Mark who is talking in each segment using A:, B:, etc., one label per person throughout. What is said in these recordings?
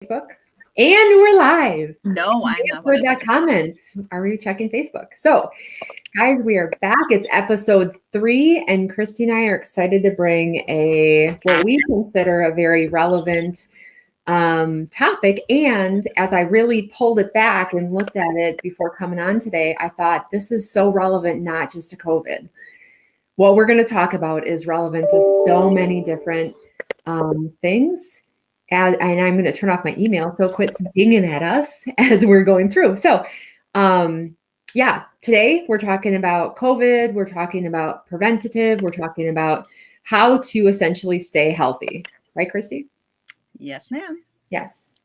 A: Facebook, and we're live.
B: No, I'm not.
A: For that comment, are we checking Facebook? So, guys, we are back. It's episode 3, and Christy and I are excited to bring what we consider a very relevant topic. And as I really pulled it back and looked at it before coming on today, I thought this is so relevant, not just to COVID. What we're going to talk about is relevant to so many different things. And I'm going to turn off my email, so quit dinging at us as we're going through. So, today we're talking about COVID. We're talking about preventative. We're talking about how to essentially stay healthy. Right, Christy?
B: Yes, ma'am.
A: Yes.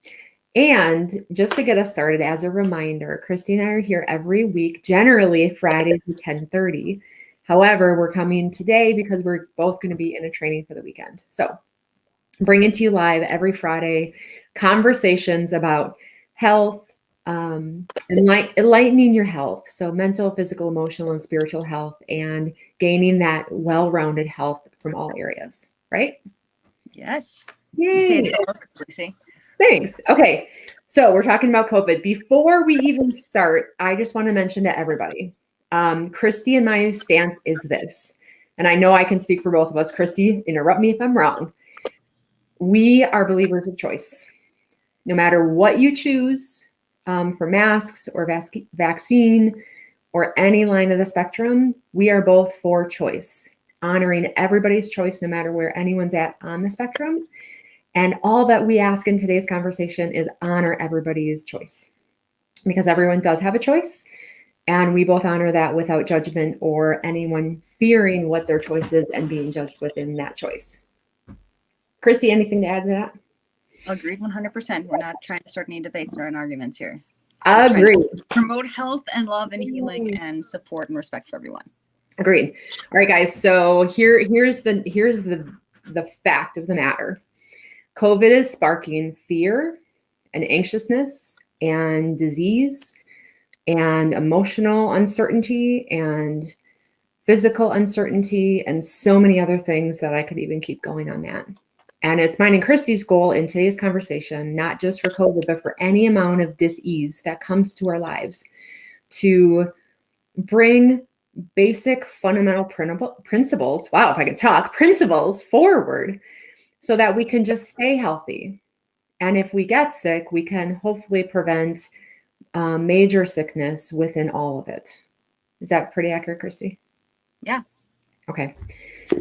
A: And just to get us started, as a reminder, Christy and I are here every week, generally Fridays at 10:30. However, we're coming today because we're both going to be in a training for the weekend. So, bringing to you live every Friday conversations about health, enlightening your health. So mental, physical, emotional, and spiritual health, and gaining that well-rounded health from all areas, right?
B: Yes.
A: Yay.
B: You say it so well, Lucy.
A: Thanks. Okay. So we're talking about COVID. Before we even start, I just want to mention to everybody, Christy and my stance is this, and I know I can speak for both of us. Christy, interrupt me if I'm wrong. We are believers of choice. No matter what you choose for masks or vaccine or any line of the spectrum, we are both for choice, honoring everybody's choice, no matter where anyone's at on the spectrum. And all that we ask in today's conversation is honor everybody's choice, because everyone does have a choice. And we both honor that without judgment or anyone fearing what their choice is and being judged within that choice. Christy, anything to add to that?
B: Agreed 100%. We're not trying to start any debates or arguments here.
A: Agreed.
B: Promote health and love and healing and support and respect for everyone.
A: Agreed. All right, guys. So here's the fact of the matter. COVID is sparking fear and anxiousness and disease and emotional uncertainty and physical uncertainty and so many other things that I could even keep going on that. And it's mine and Christy's goal in today's conversation, not just for COVID, but for any amount of dis-ease that comes to our lives, to bring basic fundamental principles, wow, if I could talk, principles forward so that we can just stay healthy. And if we get sick, we can hopefully prevent major sickness within all of it. Is that pretty accurate, Christy?
B: Yeah.
A: Okay.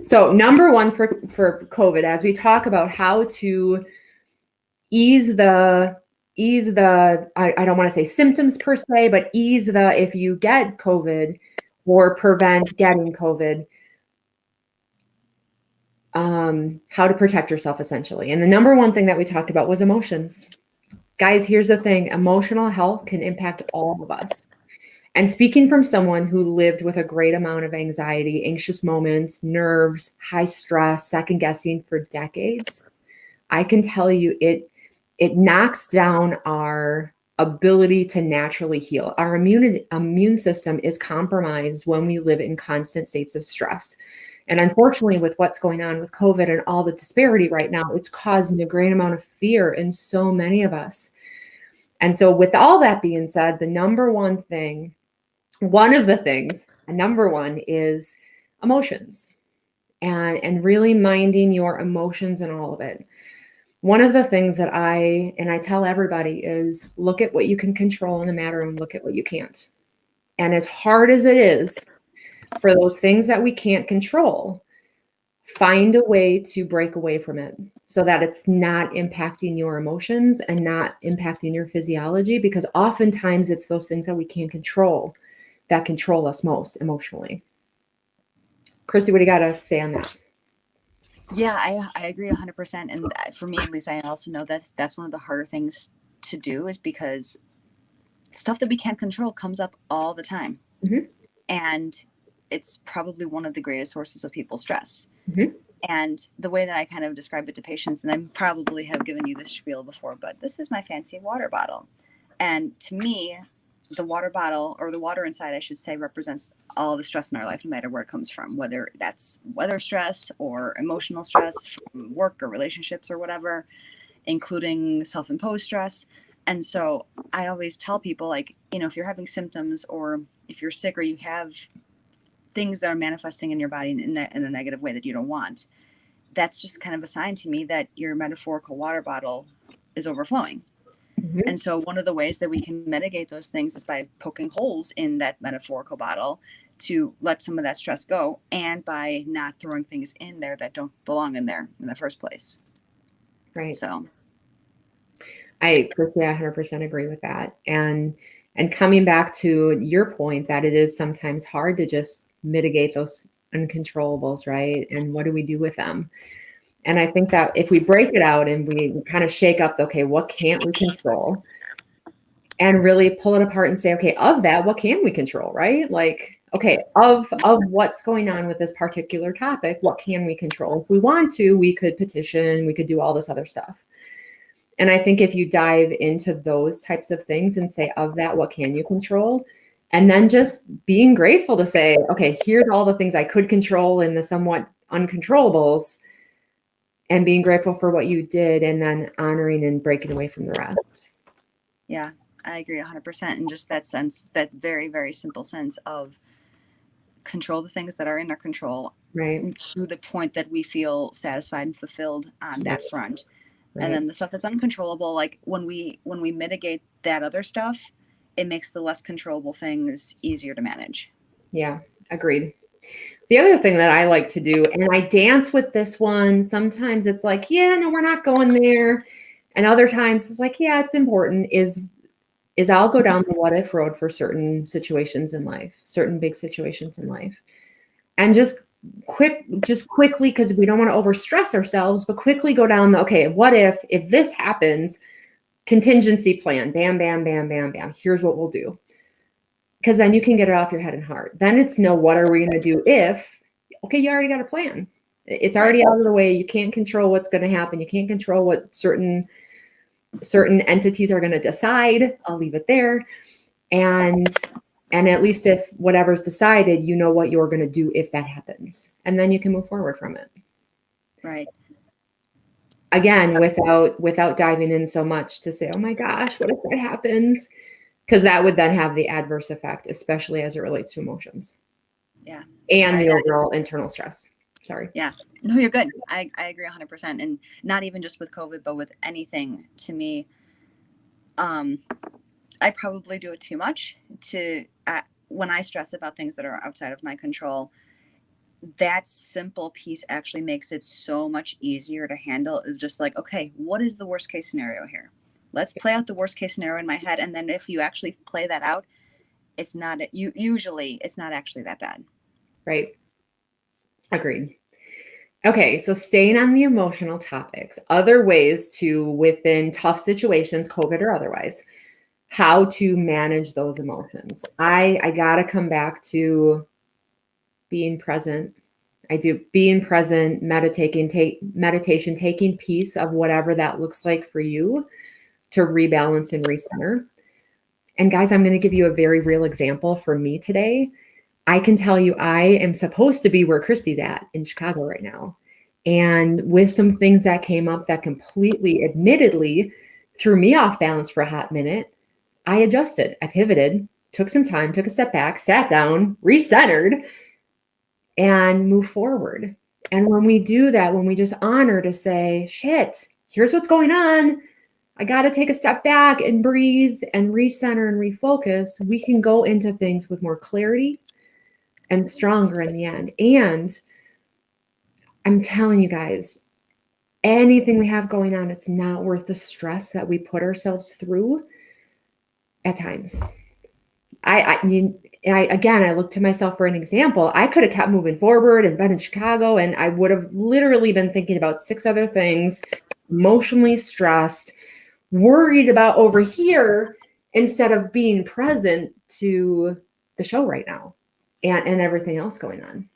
A: So number one for COVID, as we talk about how to ease the, I don't want to say symptoms per se, but ease the, if you get COVID or prevent getting COVID, how to protect yourself essentially. And the number one thing that we talked about was emotions. Guys, here's the thing. Emotional health can impact all of us. And speaking from someone who lived with a great amount of anxiety, anxious moments, nerves, high stress, second guessing for decades, I can tell you it knocks down our ability to naturally heal. Our immune system is compromised when we live in constant states of stress. And unfortunately, with what's going on with COVID and all the disparity right now, it's causing a great amount of fear in so many of us. And so with all that being said, one of the things, number one, is emotions and really minding your emotions and all of it. One of the things that I tell everybody is look at what you can control in a matter and look at what you can't. And as hard as it is for those things that we can't control, find a way to break away from it so that it's not impacting your emotions and not impacting your physiology, because oftentimes it's those things that we can't control that control us most emotionally. Christy, what do you got to say on that?
B: Yeah, I agree 100%. And for me, at least, I also know that's one of the harder things to do, is because stuff that we can't control comes up all the time.
A: Mm-hmm.
B: And it's probably one of the greatest sources of people's stress.
A: Mm-hmm.
B: And the way that I kind of describe it to patients, and I probably have given you this spiel before, but this is my fancy water bottle. And to me, the water bottle, or the water inside, I should say, represents all the stress in our life, no matter where it comes from, whether that's weather stress or emotional stress from work or relationships or whatever. including self-imposed stress. And so I always tell people, like, if you're having symptoms or if you're sick or you have things that are manifesting in your body in a negative way that you don't want, that's just kind of a sign to me that your metaphorical water bottle is overflowing.
A: Mm-hmm.
B: And so one of the ways that we can mitigate those things is by poking holes in that metaphorical bottle to let some of that stress go, and by not throwing things in there that don't belong in there in the first place.
A: Right.
B: So
A: I personally 100% agree with that. And coming back to your point that it is sometimes hard to just mitigate those uncontrollables, right? And what do we do with them? And I think that if we break it out and we kind of shake up, okay, what can't we control? And really pull it apart and say, okay, of that, what can we control, right? Like, okay, of what's going on with this particular topic, what can we control? If we want to, we could petition, we could do all this other stuff. And I think if you dive into those types of things and say, of that, what can you control? And then just being grateful to say, okay, here's all the things I could control in the somewhat uncontrollables, and being grateful for what you did, and then honoring and breaking away from the rest.
B: Yeah, I agree 100%. And just that sense, that very, very simple sense of control the things that are in our control,
A: right,
B: to the point that we feel satisfied and fulfilled on that front.
A: right.
B: And then the stuff that's uncontrollable, like when we mitigate that other stuff, it makes the less controllable things easier to manage.
A: Yeah, agreed. The other thing that I like to do, and I dance with this one, sometimes it's like, yeah, no, we're not going there. And other times it's like, yeah, it's important, is I'll go down the what if road for certain situations in life, certain big situations in life. And just quickly, because we don't want to overstress ourselves, but quickly go down the, okay, what if this happens, contingency plan, bam, bam, bam, bam, bam. Here's what we'll do. Because then you can get it off your head and heart. Then it's no, what are we going to do if, okay, you already got a plan. It's already out of the way. You can't control what's going to happen. You can't control what certain entities are going to decide. I'll leave it there. And at least if whatever's decided, you know what you're going to do if that happens. And then you can move forward from it.
B: Right.
A: Again, without diving in so much to say, oh my gosh, what if that happens? Because that would then have the adverse effect, especially as it relates to emotions.
B: Yeah.
A: And the overall internal stress. Sorry.
B: Yeah. No, you're good. I agree 100%. And not even just with COVID, but with anything, to me, I probably do it too much when I stress about things that are outside of my control. That simple piece actually makes it so much easier to handle. It's just like, okay, what is the worst case scenario here? Let's play out the worst case scenario in my head. And then if you actually play that out, usually it's not actually that bad.
A: Right. Agreed. Okay. So staying on the emotional topics, other ways to, within tough situations, COVID or otherwise, how to manage those emotions. I got to come back to being present. I do being present, meditation, taking piece of whatever that looks like for you to rebalance and recenter. And guys, I'm going to give you a very real example for me today. I can tell you I am supposed to be where Christy's at in Chicago right now. And with some things that came up that completely, admittedly, threw me off balance for a hot minute, I adjusted. I pivoted, took some time, took a step back, sat down, recentered, and moved forward. And when we do that, when we just honor to say, shit, here's what's going on, I got to take a step back and breathe and recenter and refocus, we can go into things with more clarity and stronger in the end. And I'm telling you guys, anything we have going on, it's not worth the stress that we put ourselves through at times. I look to myself for an example. I could have kept moving forward and been in Chicago, and I would have literally been thinking about 6 other things, emotionally stressed, worried about over here, instead of being present to the show right now and everything else going on.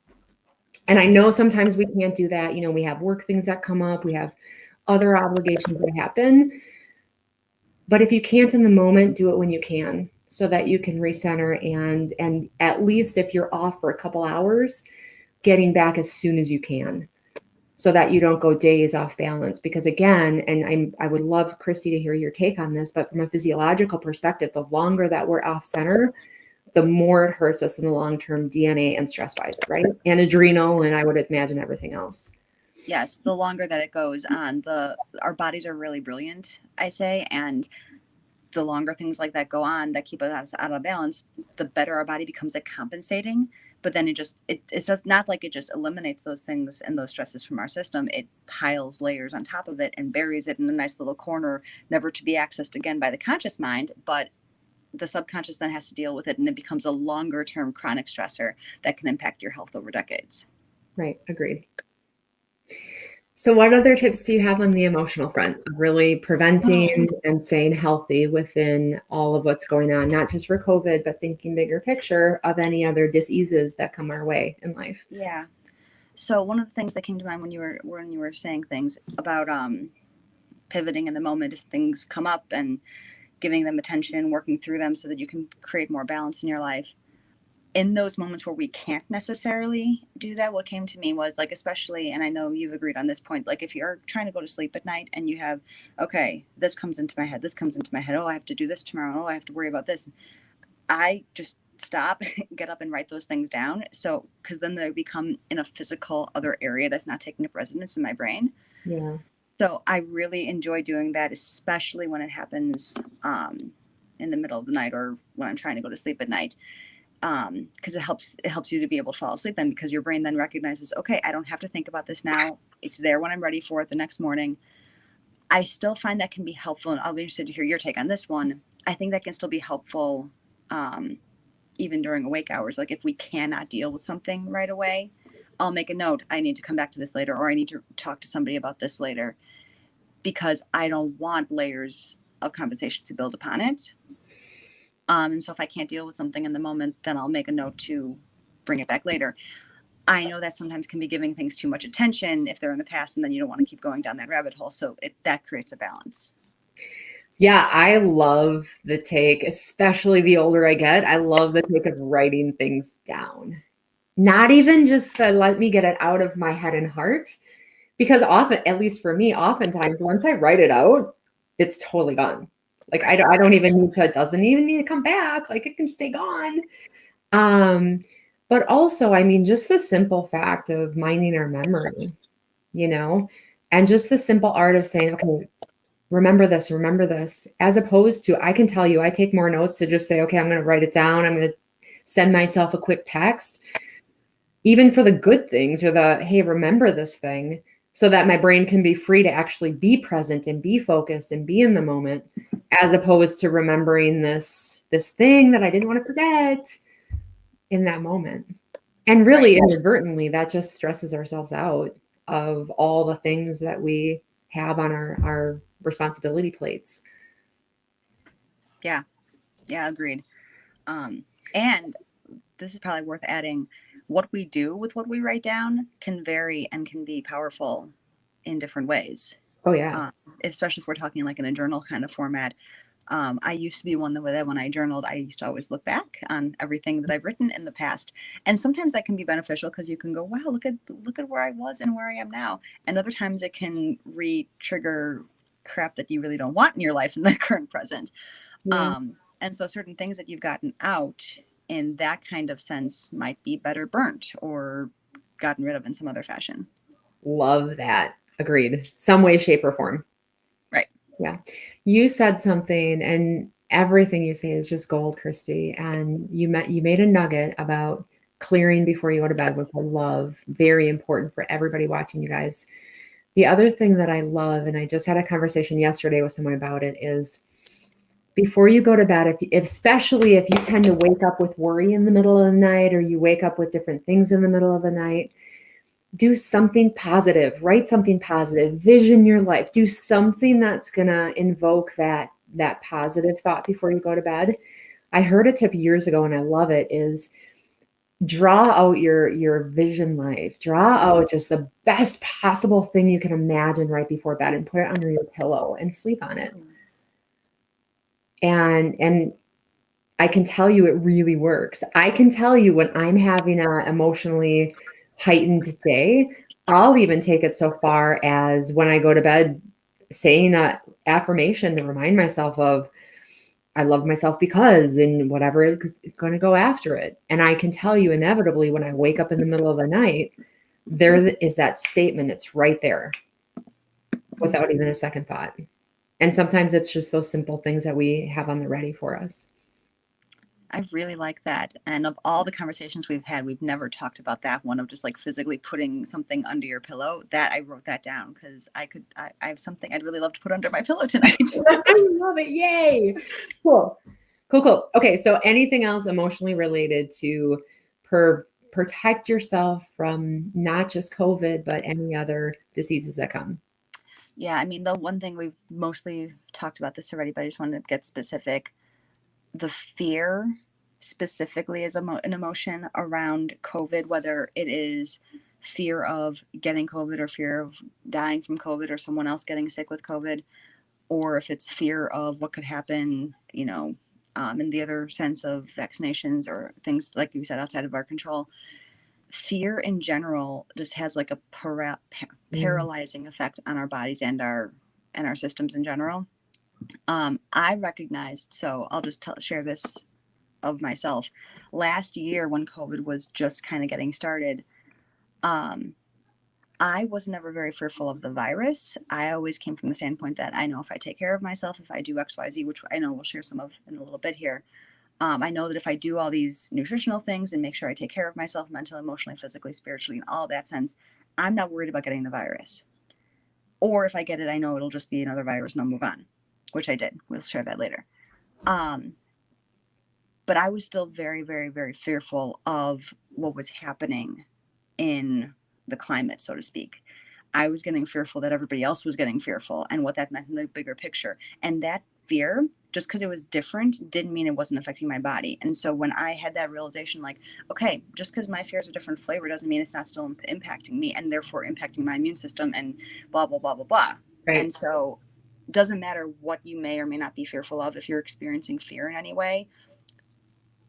A: And I know sometimes we can't do that. You know, we have work things that come up. We have other obligations that happen. But if you can't in the moment, do it when you can, so that you can recenter and at least if you're off for a couple hours, getting back as soon as you can. so that you don't go days off balance. Because again, and I would love, Christy, to hear your take on this, but from a physiological perspective, the longer that we're off center, the more it hurts us in the long term, DNA and stress wise, right? And adrenal, and I would imagine everything else.
B: Yes, the longer that it goes on, our bodies are really brilliant, I say, and the longer things like that go on that keep us out of balance, the better our body becomes at compensating. But then it's not like it just eliminates those things and those stresses from our system. It piles layers on top of it and buries it in a nice little corner, never to be accessed again by the conscious mind. But the subconscious then has to deal with it, and it becomes a longer term chronic stressor that can impact your health over decades.
A: Right. Agreed. So what other tips do you have on the emotional front, really preventing and staying healthy within all of what's going on, not just for COVID, but thinking bigger picture of any other diseases that come our way in life?
B: Yeah. So one of the things that came to mind when you were saying things about pivoting in the moment if things come up and giving them attention, working through them so that you can create more balance in your life. In those moments where we can't necessarily do that, what came to me was like, especially, and I know you've agreed on this point, like if you're trying to go to sleep at night and you have, okay, this comes into my head, oh, I have to do this tomorrow, oh, I have to worry about this. I just stop, get up and write those things down. So, because then they become in a physical other area that's not taking up residence in my brain.
A: Yeah.
B: So I really enjoy doing that, especially when it happens in the middle of the night or when I'm trying to go to sleep at night. Because it helps you to be able to fall asleep then, because your brain then recognizes, okay, I don't have to think about this now. It's there when I'm ready for it the next morning. I still find that can be helpful, and I'll be interested to hear your take on this one. I think that can still be helpful even during awake hours. Like if we cannot deal with something right away, I'll make a note. I need to come back to this later, or I need to talk to somebody about this later, because I don't want layers of compensation to build upon it. And so if I can't deal with something in the moment, then I'll make a note to bring it back later. I know that sometimes can be giving things too much attention if they're in the past, and then you don't want to keep going down that rabbit hole. So that creates a balance.
A: Yeah, I love the take, especially the older I get. I love the take of writing things down. Not even just to let me get it out of my head and heart, because often, at least for me, oftentimes once I write it out, it's totally gone. Like I don't even need to, it doesn't even need to come back. Like it can stay gone. But also, I mean, just the simple fact of minding our memory, and just the simple art of saying, okay, remember this, as opposed to, I can tell you, I take more notes to just say, okay, I'm going to write it down. I'm going to send myself a quick text, even for the good things or the, hey, remember this thing, so that my brain can be free to actually be present and be focused and be in the moment, as opposed to remembering this thing that I didn't want to forget in that moment. And really, right, inadvertently, that just stresses ourselves out of all the things that we have on our responsibility plates.
B: Yeah, agreed. And this is probably worth adding, what we do with what we write down can vary and can be powerful in different ways.
A: Oh, yeah.
B: Especially if we're talking like in a journal kind of format. I used to be one that when I journaled, I used to always look back on everything that I've written in the past. And sometimes that can be beneficial because you can go, wow, look at where I was and where I am now. And other times it can re-trigger crap that you really don't want in your life in the current present.
A: Yeah.
B: And so certain things that you've gotten out in that kind of sense might be better burnt or gotten rid of in some other fashion.
A: Love that. Agreed. Some way, shape, or form.
B: Right.
A: Yeah. You said something, and everything you say is just gold, Christy. And you made a nugget about clearing before you go to bed, which I love. Very important for everybody watching, you guys. The other thing that I love, and I just had a conversation yesterday with someone about it, is before you go to bed, especially if you tend to wake up with worry in the middle of the night, or you wake up with different things in the middle of the night, do something positive, write something positive, vision your life, do something that's going to invoke that positive thought before you go to bed. I heard a tip years ago, and I love it, is draw out your vision life, draw out just the best possible thing you can imagine right before bed, and put it under your pillow and sleep on it. And I can tell you it really works. I can tell you when I'm having an emotionally heightened day, I'll even take it so far as when I go to bed, saying a affirmation to remind myself of, I love myself because, and whatever is going to go after it. And I can tell you inevitably when I wake up in the middle of the night, there is that statement. It's right there without even a second thought. And sometimes it's just those simple things that we have on the ready for us.
B: I really like that. And of all the conversations we've had, we've never talked about that one of just like physically putting something under your pillow. That I wrote that down because I have something I'd really love to put under my pillow tonight.
A: I love it. Yay. Cool. Cool. Okay. So anything else emotionally related to protect yourself from not just COVID, but any other diseases that come?
B: Yeah. I mean, the one thing we've mostly talked about this already, but I just wanted to get specific. The fear specifically is an emotion around COVID, whether it is fear of getting COVID or fear of dying from COVID or someone else getting sick with COVID, or if it's fear of what could happen, in the other sense of vaccinations or things, like you said, outside of our control. Fear in general just has like a paralyzing effect on our bodies and our systems in general. I recognized, so I'll just share this of myself. Last year, when COVID was just kind of getting started, I was never very fearful of the virus. I always came from the standpoint that I know if I take care of myself, if I do X, Y, Z, which I know we'll share some of in a little bit here. I know that if I do all these nutritional things and make sure I take care of myself mentally, emotionally, physically, spiritually, in all that sense, I'm not worried about getting the virus. Or if I get it, I know it'll just be another virus and I'll move on, which I did. We'll share that later. But I was still very, very, very fearful of what was happening in the climate, so to speak. I was getting fearful that everybody else was getting fearful and what that meant in the bigger picture. And that fear, just because it was different, didn't mean it wasn't affecting my body. And so when I had that realization, like, okay, just because my fear is a different flavor doesn't mean it's not still impacting me and therefore impacting my immune system and blah, blah, blah, blah, blah.
A: Right.
B: And so it doesn't matter what you may or may not be fearful of. If you're experiencing fear in any way,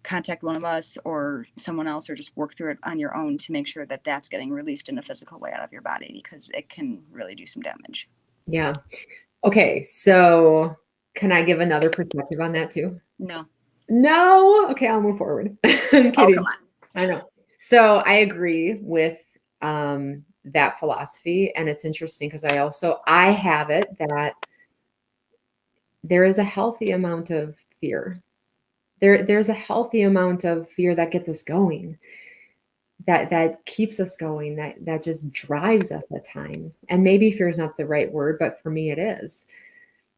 B: contact one of us or someone else, or just work through it on your own to make sure that that's getting released in a physical way out of your body, because it can really do some damage.
A: Yeah. Okay. So can I give another perspective on that too? No. Okay. I'll move forward. I'm kidding.
B: Oh, come on.
A: I know. So I agree with that philosophy. And it's interesting because I have it that there is a healthy amount of fear. There's a healthy amount of fear that gets us going, that keeps us going, that just drives us at times. And maybe fear is not the right word, but for me it is.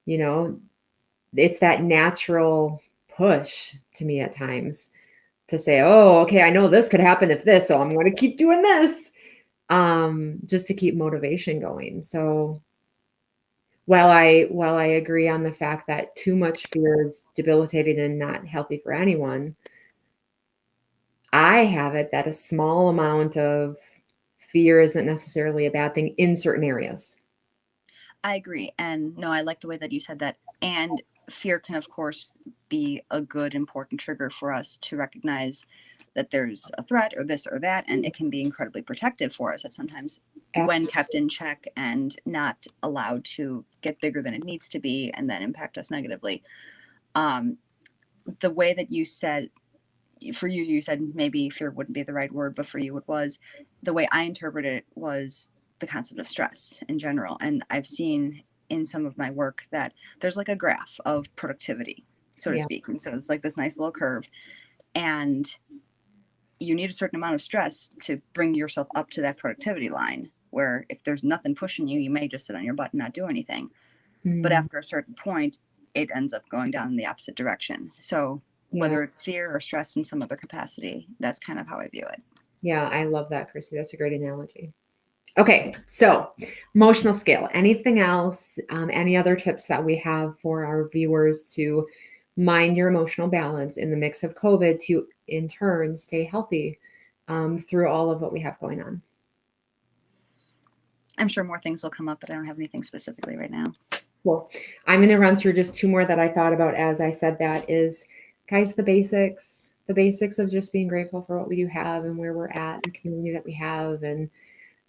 A: It's that natural push to me at times to say, oh, okay, I know this could happen if this, so I'm going to keep doing this, just to keep motivation going. So while I agree on the fact that too much fear is debilitating and not healthy for anyone, I have it that a small amount of fear isn't necessarily a bad thing in certain areas.
B: I agree. And no, I like the way that you said that. And fear can, of course, be a good, important trigger for us to recognize that there's a threat or this or that. And it can be incredibly protective for us at sometimes. Absolutely. When kept in check and not allowed to get bigger than it needs to be and then impact us negatively. The way that you said, for you, you said maybe fear wouldn't be the right word, but for you it was. The way I interpreted it was the concept of stress in general. And I've seen in some of my work that there's like a graph of productivity, so to speak. And so it's like this nice little curve. And you need a certain amount of stress to bring yourself up to that productivity line, where if there's nothing pushing you, you may just sit on your butt and not do anything. But after a certain point, it ends up going down in the opposite direction. So whether it's fear or stress in some other capacity, that's kind of how I view it.
A: Yeah, I love that, Chrissy. That's a great analogy. Okay, so emotional scale. Anything else? Any other tips that we have for our viewers to mind your emotional balance in the mix of COVID to, in turn, stay healthy through all of what we have going on?
B: I'm sure more things will come up, but I don't have anything specifically right now.
A: Well, I'm going to run through just two more that I thought about as I said that is, guys, the basics of just being grateful for what we do have and where we're at and the community that we have, and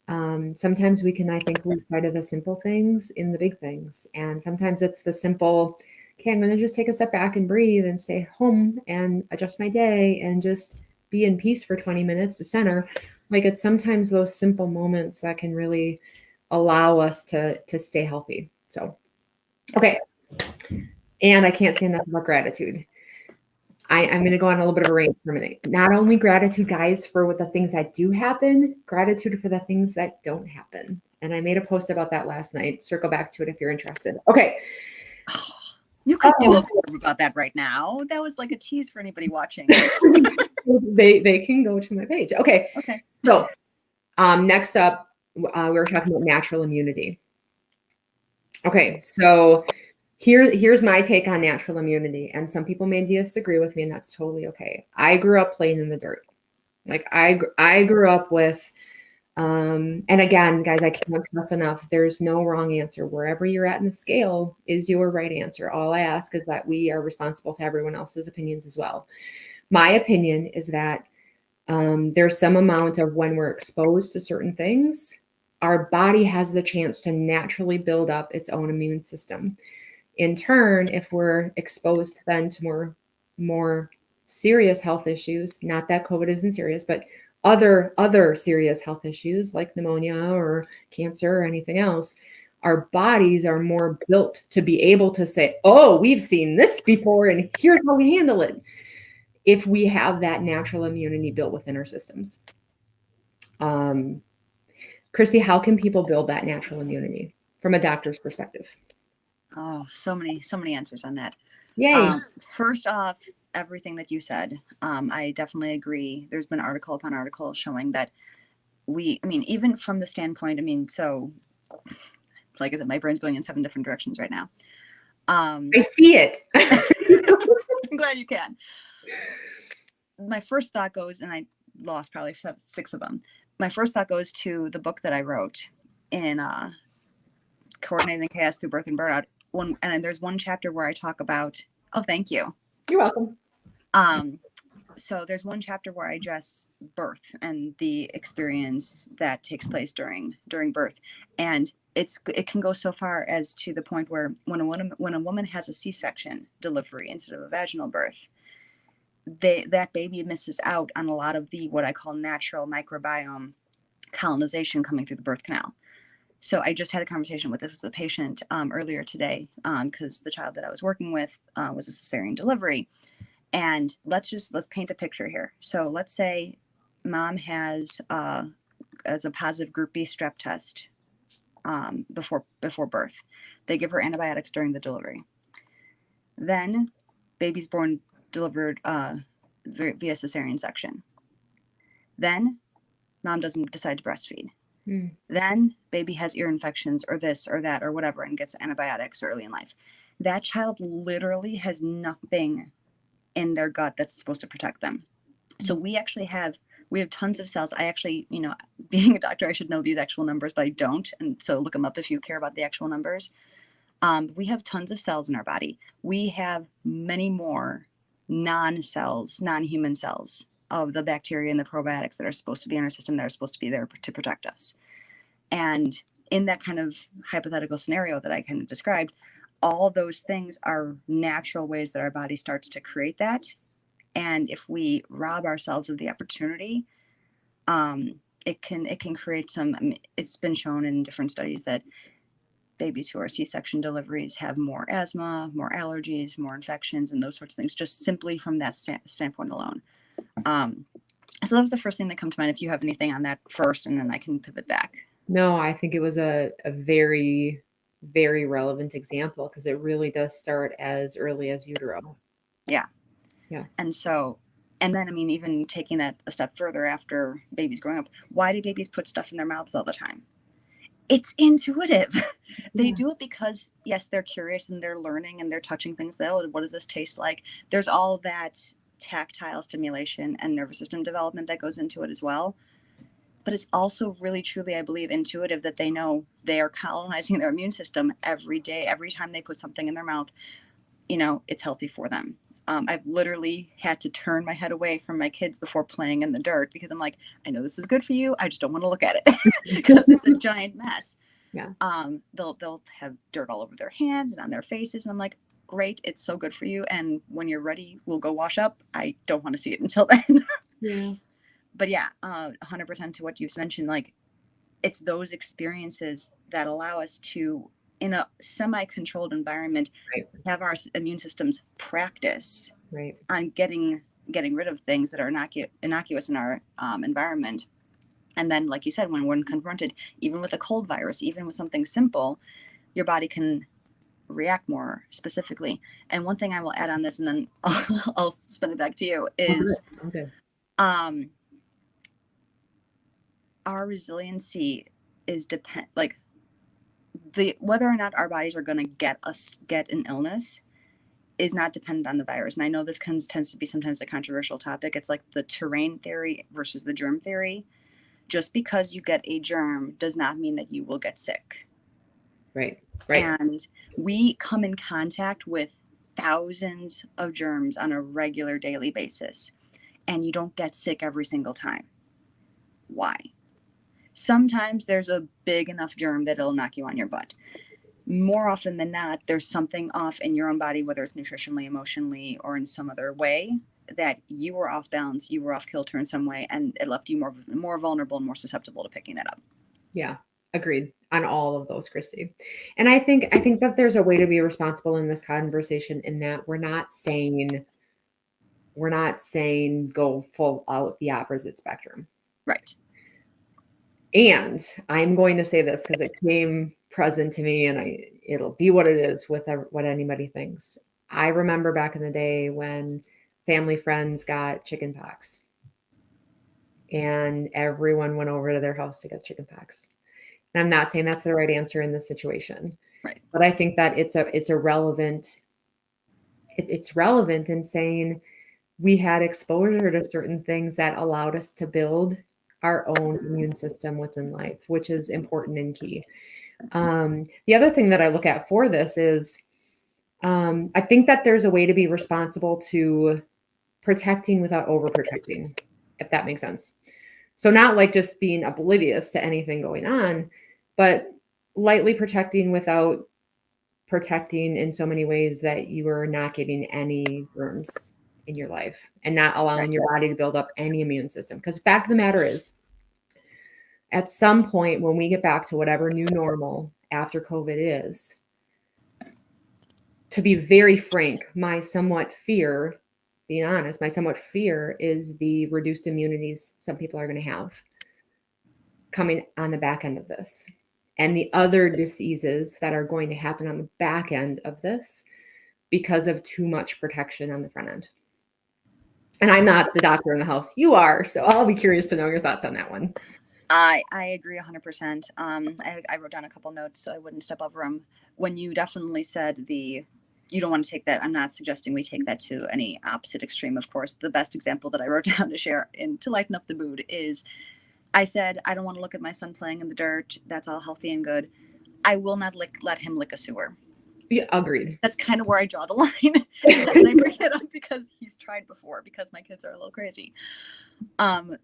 A: Sometimes we can, I think, lose sight of the simple things in the big things. And sometimes it's the simple, okay, I'm going to just take a step back and breathe and stay home and adjust my day and just be in peace for 20 minutes to center. Like, it's sometimes those simple moments that can really allow us to stay healthy. So, okay. And I can't say enough about gratitude. I'm going to go on a little bit of a rant for a minute. Not only gratitude, guys, for the things that do happen, gratitude for the things that don't happen. And I made a post about that last night. Circle back to it if you're interested. Okay.
B: You could do a blurb about that right now. That was like a tease for anybody watching.
A: They can go to my page. Okay.
B: Okay.
A: So next up, we were talking about natural immunity. Okay. So here's my take on natural immunity. And some people may disagree with me, and that's totally okay. I grew up playing in the dirt. Like I grew up with, and again, guys, I can't stress enough, there's no wrong answer. Wherever you're at in the scale is your right answer. All I ask is that we are responsible to everyone else's opinions as well. My opinion is that there's some amount of when we're exposed to certain things, our body has the chance to naturally build up its own immune system. In turn, if we're exposed then to more serious health issues, not that COVID isn't serious, but other serious health issues like pneumonia or cancer or anything else, our bodies are more built to be able to say, oh, we've seen this before and here's how we handle it, if we have that natural immunity built within our systems. Christy, how can people build that natural immunity from a doctor's perspective?
B: Oh, so many answers on that.
A: Yay.
B: First off, everything that you said, I definitely agree. There's been article upon article showing that even from the standpoint, so like I said, my brain's going in 7 different directions right now.
A: I see it.
B: I'm glad you can. My first thought goes, and I lost probably 6 of them. My first thought goes to the book that I wrote in Coordinating the Chaos Through Birth and Burnout. And there's one chapter where I talk about, oh, thank you.
A: You're welcome.
B: So there's one chapter where I address birth and the experience that takes place during birth. And it can go so far as to the point where when a woman has a C-section delivery instead of a vaginal birth, that baby misses out on a lot of the what I call natural microbiome colonization coming through the birth canal. So I just had a conversation with a patient earlier today because the child that I was working with was a cesarean delivery. And let's paint a picture here. So let's say mom has as a positive group B strep test before birth. They give her antibiotics during the delivery. Then baby's delivered via cesarean section. Then mom doesn't decide to breastfeed. Then baby has ear infections or this or that or whatever and gets antibiotics early in life. That child literally has nothing in their gut that's supposed to protect them. So we have tons of cells. I actually, being a doctor, I should know these actual numbers, but I don't. And so look them up if you care about the actual numbers. We have tons of cells in our body. We have many more non-human cells of the bacteria and the probiotics that are supposed to be in our system that are supposed to be there to protect us. And in that kind of hypothetical scenario that I kind of described, all those things are natural ways that our body starts to create that. And if we rob ourselves of the opportunity, it can create some, it's been shown in different studies that babies who are C-section deliveries have more asthma, more allergies, more infections, and those sorts of things, just simply from that standpoint alone. So that was the first thing that comes to mind. If you have anything on that first, and then I can pivot back.
A: No, I think it was a very, very relevant example because it really does start as early as utero.
B: Yeah.
A: Yeah.
B: And then, even taking that a step further after babies growing up, why do babies put stuff in their mouths all the time? It's intuitive. They do it because, yes, they're curious and they're learning and they're touching things. What does this taste like? There's all that tactile stimulation and nervous system development that goes into it as well. But it's also really, truly, I believe, intuitive that they know they are colonizing their immune system every day. Every time they put something in their mouth, it's healthy for them. I've literally had to turn my head away from my kids before playing in the dirt because I'm like, I know this is good for you. I just don't want to look at it because it's a giant mess.
A: Yeah.
B: They'll have dirt all over their hands and on their faces. And I'm like, great, it's so good for you. And when you're ready, we'll go wash up. I don't want to see it until then.
A: Yeah.
B: But yeah, 100% to what you've mentioned, like it's those experiences that allow us to, in a semi-controlled environment,
A: Right.
B: have our immune systems practice
A: Right.
B: on getting rid of things that are innocuous in our environment. And then, like you said, when confronted, even with a cold virus, even with something simple, your body can react more specifically. And one thing I will add on this, and then I'll spin it back to you, is
A: Okay.
B: Our resiliency is whether or not our bodies are going to get an illness is not dependent on the virus. And I know this tends to be sometimes a controversial topic. It's like the terrain theory versus the germ theory. Just because you get a germ does not mean that you will get sick.
A: Right.
B: And we come in contact with thousands of germs on a regular daily basis, and you don't get sick every single time. Why? Sometimes there's a big enough germ that it'll knock you on your butt. More often than not, there's something off in your own body, whether it's nutritionally, emotionally, or in some other way, that you were off balance, you were off kilter in some way, and it left you more vulnerable and more susceptible to picking that up.
A: Yeah, agreed on all of those, Christy. And I think that there's a way to be responsible in this conversation in that we're not saying go full out the opposite spectrum.
B: Right.
A: And I'm going to say this because it came present to me, and it'll be what it is with what anybody thinks. I remember back in the day when family friends got chicken pox, and everyone went over to their house to get chicken pox. And I'm not saying that's the right answer in this situation,
B: right?
A: But I think that it's relevant in saying we had exposure to certain things that allowed us to build our own immune system within life, which is important and key. The other thing that I look at for this is I think that there's a way to be responsible to protecting without overprotecting, if that makes sense. So not like just being oblivious to anything going on, but lightly protecting without protecting in so many ways that you are not getting any germs in your life and not allowing your body to build up any immune system. Because the fact of the matter is, at some point when we get back to whatever new normal after COVID is, to be very frank, my somewhat fear is the reduced immunities some people are going to have coming on the back end of this, and the other diseases that are going to happen on the back end of this because of too much protection on the front end. And I'm not the doctor in the house. You are. So I'll be curious to know your thoughts on that one.
B: I agree 100%. I wrote down a couple notes so I wouldn't step over them. When you definitely said you don't want to take that, I'm not suggesting we take that to any opposite extreme, of course. The best example that I wrote down to share to lighten up the mood is I said, I don't want to look at my son playing in the dirt. That's all healthy and good. I will not let him lick a sewer.
A: Yeah, agreed.
B: That's kind of where I draw the line. And I bring it up because he's tried before, because my kids are a little crazy.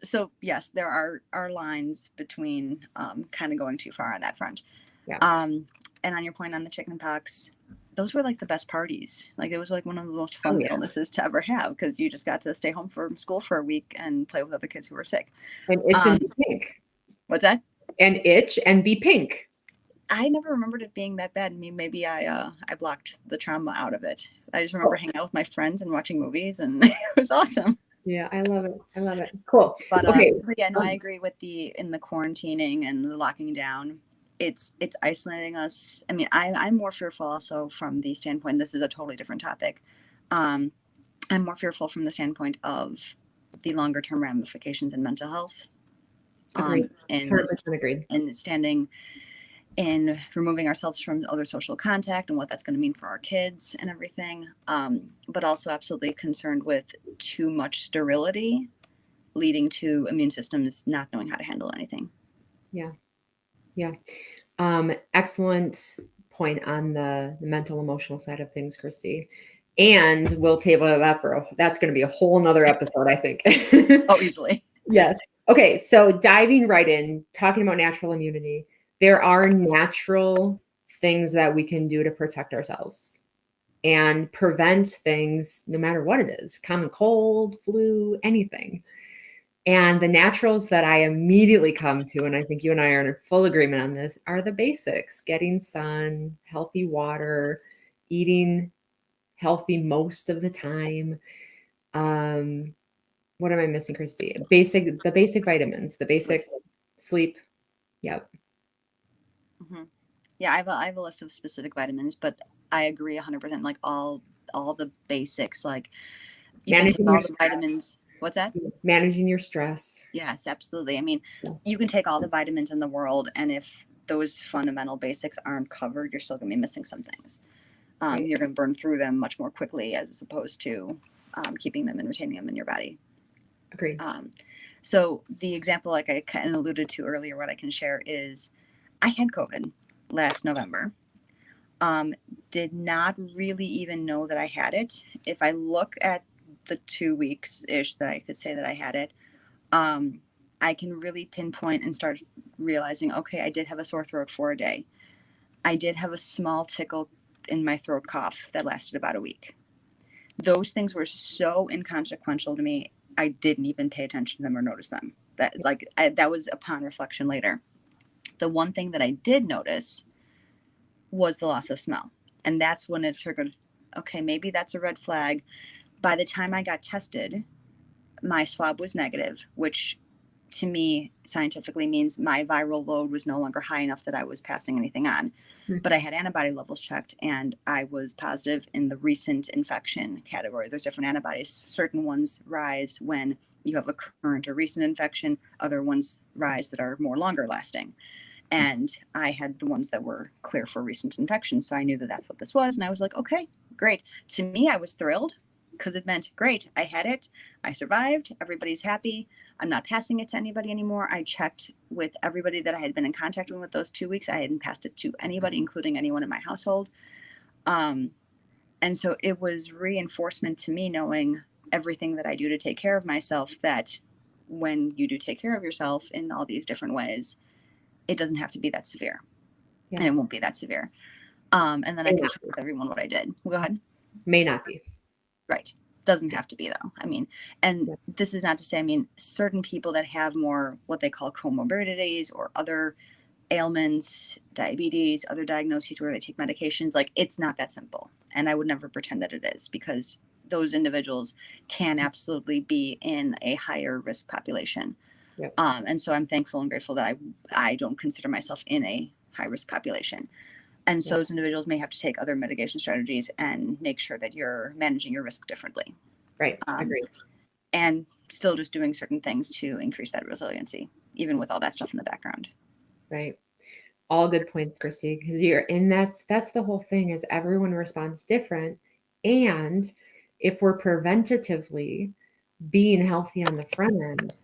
B: So yes, there are lines between kind of going too far on that front.
A: Yeah.
B: And on your point on the chicken pox, those were like the best parties. Like it was like one of the most fun illnesses to ever have, because you just got to stay home from school for a week and play with other kids who were sick.
A: And itch and be pink.
B: What's that?
A: And itch and be pink.
B: I never remembered it being that bad. I mean, maybe I blocked the trauma out of it. I just remember hanging out with my friends and watching movies, and it was awesome.
A: Yeah, I love it. Cool.
B: But
A: okay.
B: But yeah, no, I agree with the quarantining and the locking down. It's isolating us. I mean, I'm more fearful also from the standpoint, this is a totally different topic. I'm more fearful from the standpoint of the longer term ramifications in mental health.
A: Agreed. 100% agreed.
B: And standing in removing ourselves from other social contact and what that's going to mean for our kids and everything. But also absolutely concerned with too much sterility leading to immune systems not knowing how to handle anything.
A: Yeah. Excellent point on the mental, emotional side of things, Christy. And we'll table that that's going to be a whole nother episode, I think.
B: Oh, easily.
A: Yes. Okay. So diving right in, talking about natural immunity, there are natural things that we can do to protect ourselves and prevent things no matter what it is, common cold, flu, anything. And the naturals that I immediately come to, and I think you and I are in full agreement on this, are the basics: getting sun, healthy water, eating healthy most of the time. What am I missing, Christy? The basic vitamins, the basic sleep. Yep.
B: Mm-hmm. Yeah, I have a list of specific vitamins, but I agree 100%. Like all the basics, like you can take
A: Managing
B: all
A: your
B: the
A: stress.
B: vitamins. What's that?
A: Managing your stress.
B: Yes, absolutely. I mean, you can take all the vitamins in the world, and if those fundamental basics aren't covered, you're still going to be missing some things.
A: Right.
B: You're going to burn through them much more quickly as opposed to keeping them and retaining them in your body.
A: Agreed.
B: So the example, like I kind of alluded to earlier, what I can share is I had COVID last November. Did not really even know that I had it. If I look at the 2 weeks-ish that I could say that I had it, I can really pinpoint and start realizing, okay, I did have a sore throat for a day. I did have a small tickle in my throat cough that lasted about a week. Those things were so inconsequential to me, I didn't even pay attention to them or notice them. That was upon reflection later. The one thing that I did notice was the loss of smell. And that's when it triggered, okay, maybe that's a red flag. By the time I got tested, my swab was negative, which to me scientifically means my viral load was no longer high enough that I was passing anything on. But I had antibody levels checked and I was positive in the recent infection category. There's different antibodies. Certain ones rise when you have a current or recent infection. Other ones rise that are more longer lasting. And I had the ones that were clear for recent infection. So I knew that that's what this was. And I was like, okay, great. To me, I was thrilled because it meant, great, I had it. I survived. Everybody's happy. I'm not passing it to anybody anymore. I checked with everybody that I had been in contact with those 2 weeks. I hadn't passed it to anybody, including anyone in my household. And so it was reinforcement to me, knowing everything that I do to take care of myself, that when you do take care of yourself in all these different ways, it doesn't have to be that severe. Yeah. And it won't be that severe. And then I can share with everyone what I did. Go ahead.
A: May not be.
B: Right. Doesn't have to be, though. I mean, and this is not to say, I mean, certain people that have more what they call comorbidities or other ailments, diabetes, other diagnoses where they take medications, like it's not that simple. And I would never pretend that it is, because those individuals can absolutely be in a higher risk population. Yep. And so I'm thankful and grateful that I don't consider myself in a high risk population. And so those individuals may have to take other mitigation strategies and make sure that you're managing your risk differently.
A: Right. Agreed.
B: And still just doing certain things to increase that resiliency, even with all that stuff in the background.
A: Right. All good points, Christy, because that's the whole thing, is everyone responds different. And if we're preventatively being healthy on the front end,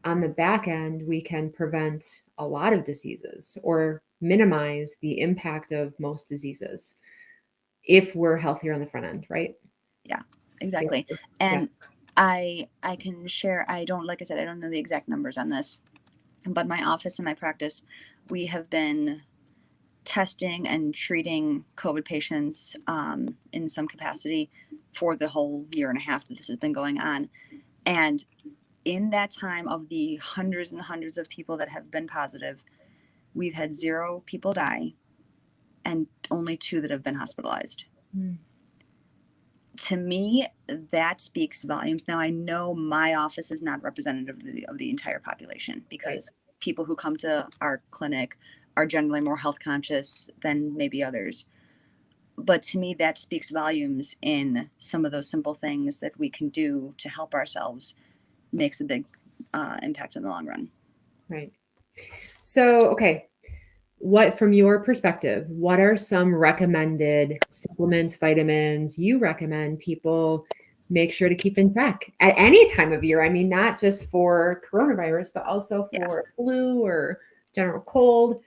A: on the back end, we can prevent a lot of diseases or minimize the impact of most diseases if we're healthier on the front end, right?
B: Yeah, exactly. Yeah. And yeah. I can share, like I said, I don't know the exact numbers on this, but my office and my practice, we have been testing and treating COVID patients in some capacity for the whole year and a half that this has been going on. And in that time, of the hundreds and hundreds of people that have been positive, we've had 0 people die and only 2 that have been hospitalized. To me, that speaks volumes. Now, I know my office is not representative of the entire population, because people who come to our clinic are generally more health conscious than maybe others. But to me, that speaks volumes in some of those simple things that we can do to help ourselves makes a big impact in the long run.
A: Right. So, okay. From your perspective, what are some recommended supplements, vitamins you recommend people make sure to keep in check at any time of year? I mean, not just for coronavirus, but also for flu or general cold,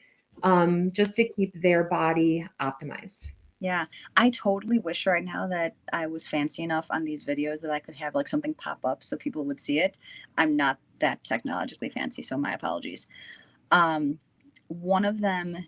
A: just to keep their body optimized.
B: Yeah, I totally wish right now that I was fancy enough on these videos that I could have like something pop up so people would see it. I'm not that technologically fancy, so my apologies. Um, One of them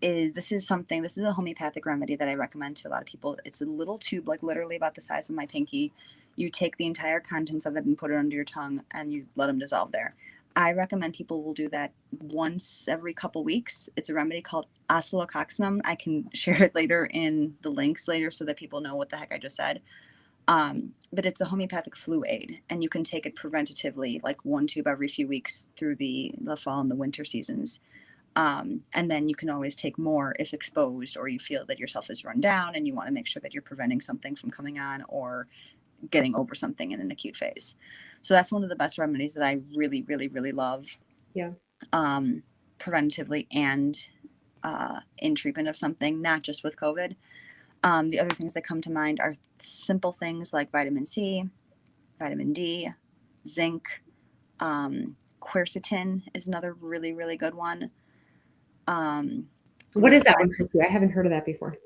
B: is this is a homeopathic remedy that I recommend to a lot of people. It's a little tube, like literally about the size of my pinky. You take the entire contents of it and put it under your tongue and you let them dissolve there. I recommend people will do that once every couple weeks. It's a remedy called oscillococcinum. I can share it later in the links later so that people know what the heck I just said. But it's a homeopathic flu aid, and you can take it preventatively, like one tube every few weeks through the fall and the winter seasons. And then you can always take more if exposed or you feel that yourself is run down and you want to make sure that you're preventing something from coming on or getting over something in an acute phase. So that's one of the best remedies that I really, really, really love.
A: Yeah.
B: Preventively and in treatment of something, not just with COVID. The other things that come to mind are simple things like vitamin C, vitamin D, zinc. Quercetin is another really, really good one.
A: What is that one, Christy? I haven't heard of that before.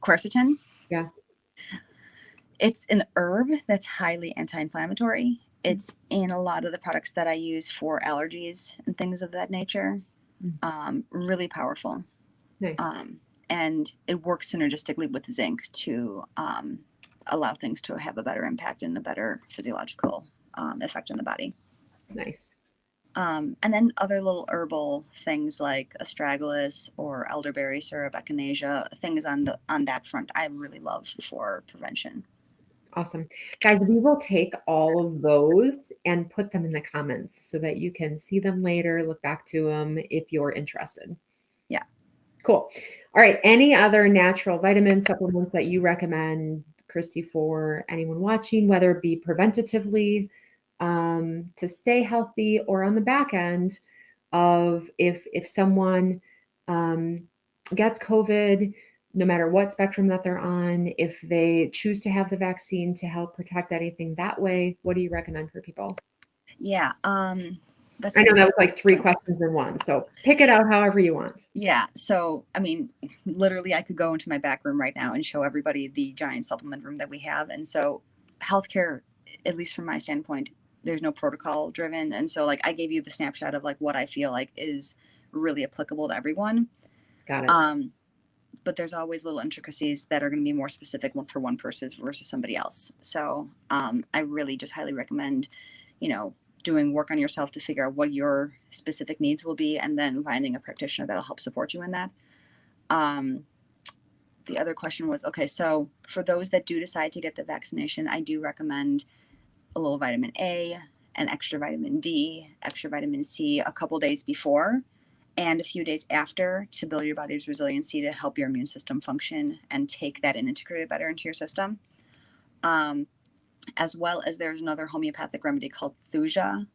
B: Quercetin?
A: Yeah.
B: It's an herb that's highly anti-inflammatory. It's in a lot of the products that I use for allergies and things of that nature. Really powerful.
A: Nice.
B: And it works synergistically with zinc to allow things to have a better impact and a better physiological effect on the body.
A: Nice.
B: And then other little herbal things like astragalus or elderberry syrup, echinacea, things on that front I really love for prevention.
A: Awesome. Guys, we will take all of those and put them in the comments so that you can see them later, look back to them if you're interested.
B: Yeah.
A: Cool. All right. Any other natural vitamin supplements that you recommend, Christy, for anyone watching, whether it be preventatively to stay healthy or on the back end of if someone gets COVID, no matter what spectrum that they're on, if they choose to have the vaccine to help protect anything that way, what do you recommend for people?
B: Yeah.
A: I know that was like 3 questions in one, so pick it out however you want.
B: Yeah. So, I mean, literally, I could go into my back room right now and show everybody the giant supplement room that we have. And so, healthcare, at least from my standpoint, there's no protocol driven. And so, like, I gave you the snapshot of like what I feel like is really applicable to everyone.
A: Got it.
B: But there's always little intricacies that are going to be more specific for one person versus somebody else. So, I really just highly recommend, doing work on yourself to figure out what your specific needs will be, and then finding a practitioner that'll help support you in that. The other question was, okay, so for those that do decide to get the vaccination, I do recommend a little vitamin A, an extra vitamin D, extra vitamin C a couple days before and a few days after to build your body's resiliency to help your immune system function and take that and integrate it better into your system. As well as there's another homeopathic remedy called thuja.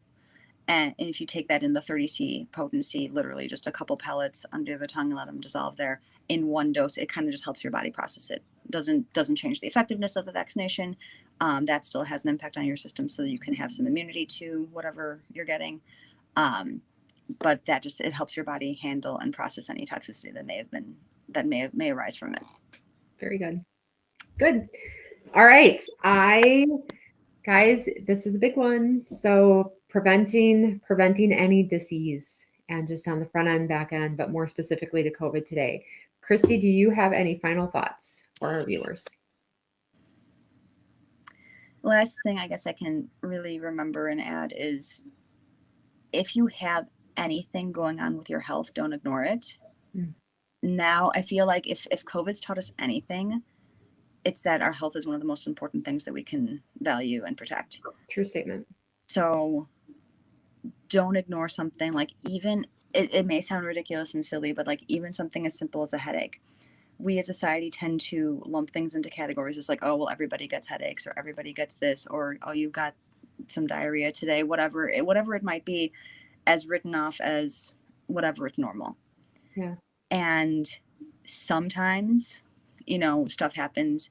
B: And if you take that in the 30C potency, literally just a couple pellets under the tongue and let them dissolve there in one dose, it kind of just helps your body process it. Doesn't change the effectiveness of the vaccination. That still has an impact on your system so that you can have some immunity to whatever you're getting. But that just, it helps your body handle and process any toxicity that may arise from it.
A: Very good. Good. All right. Guys, this is a big one. So preventing any disease, and just on the front end, back end, but more specifically to COVID today. Christy, do you have any final thoughts for our viewers?
B: Last thing I guess I can really remember and add is if you have anything going on with your health, don't ignore it. Now, I feel like if COVID's taught us anything, it's that our health is one of the most important things that we can value and protect.
A: True statement.
B: So don't ignore something like even, it may sound ridiculous and silly, but like even something as simple as a headache. We as a society tend to lump things into categories. It's like, oh, well, everybody gets headaches, or everybody gets this, or, oh, you got some diarrhea today, whatever it might be, as written off as whatever, it's normal.
A: Yeah.
B: And sometimes, stuff happens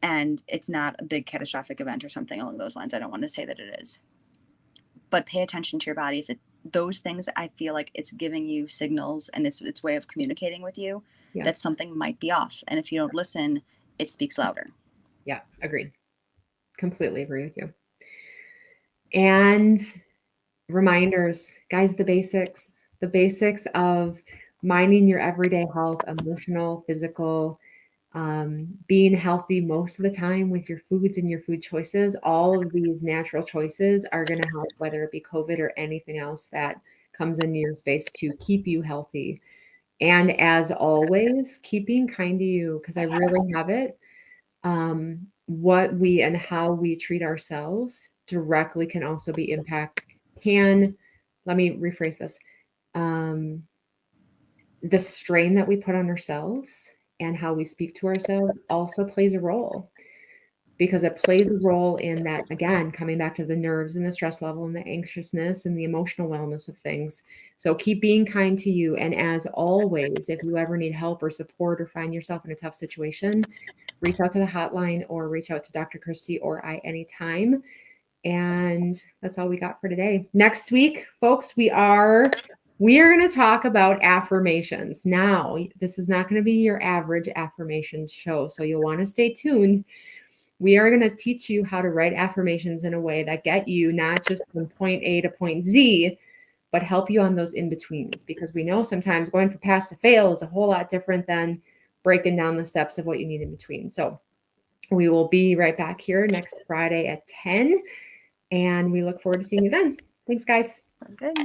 B: and it's not a big catastrophic event or something along those lines. I don't want to say that it is, but pay attention to your body. those things, I feel like it's giving you signals and its way of communicating with you that something might be off. And if you don't listen, it speaks louder.
A: Yeah, agreed. Completely agree with you. And reminders, guys, the basics of minding your everyday health, emotional, physical, being healthy most of the time with your foods and your food choices. All of these natural choices are going to help, whether it be COVID or anything else that comes into your space, to keep you healthy. And as always, keep being kind to you, because I really have it. What we and how we treat ourselves directly can also be let me rephrase this. The strain that we put on ourselves and how we speak to ourselves also plays a role, because it plays a role in that, again, coming back to the nerves and the stress level and the anxiousness and the emotional wellness of things. So keep being kind to you. And as always, if you ever need help or support or find yourself in a tough situation, reach out to the hotline or reach out to Dr. Christy or I anytime. And that's all we got for today. Next week, folks, we are going to talk about affirmations. Now, this is not going to be your average affirmations show, so you'll want to stay tuned. We are going to teach you how to write affirmations in a way that get you not just from point A to point Z, but help you on those in-betweens, because we know sometimes going from pass to fail is a whole lot different than breaking down the steps of what you need in between. So we will be right back here next Friday at 10, and we look forward to seeing you then. Thanks, guys.
B: Good.